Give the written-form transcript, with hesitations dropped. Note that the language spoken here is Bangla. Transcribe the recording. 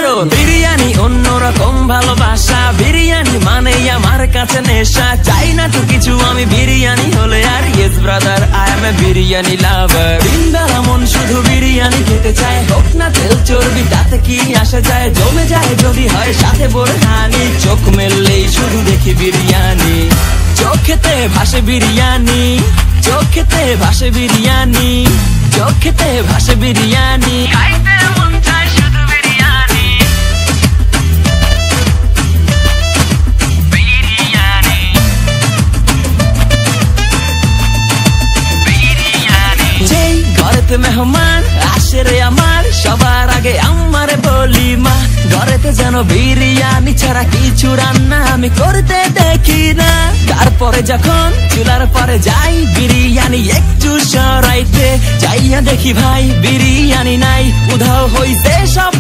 কারণ বিরিয়ানি অন্যরকম ভালোবাসা, বিরিয়ানি মানে আমার কাছে নেশা। চাই না তো কিছু আমি বিরিয়ানি হলে আর, yes brother I M A biryani লাভার। দিনবেলা মন শুধু বিরিয়ানি খেতে চায়, হোক না তেল চর্বি তাতে কি আসা যায়। জমে যায় যদি হয় সাথে বোরহানি, চোখ মেললেই শুধু দেখি বিরিয়ানি। চোখেতে ভাসে বিরিয়ানি, চোখেতে ভাসে বিরিয়ানি, চোখেতে ভাসে বিরিয়ানি। খাইতে মন চায় শুধু বিরিয়ানি, বিরিয়ানি, বিরিয়ানি। যেই ঘরেতে মেহমান আসে রে আমার, সবার আগে আমারে বলি মা। ঘরেতে যেন বিরিয়ানি ছাড়া কিছু রান্না আমি করতে দেখি না। তারপরে যখন চুলার পরে যাই বিরিয়ানি একটু সরাইতে, যাইয়া দেখি ভাই বিরিয়ানি নাই, উধাও হইছে সব।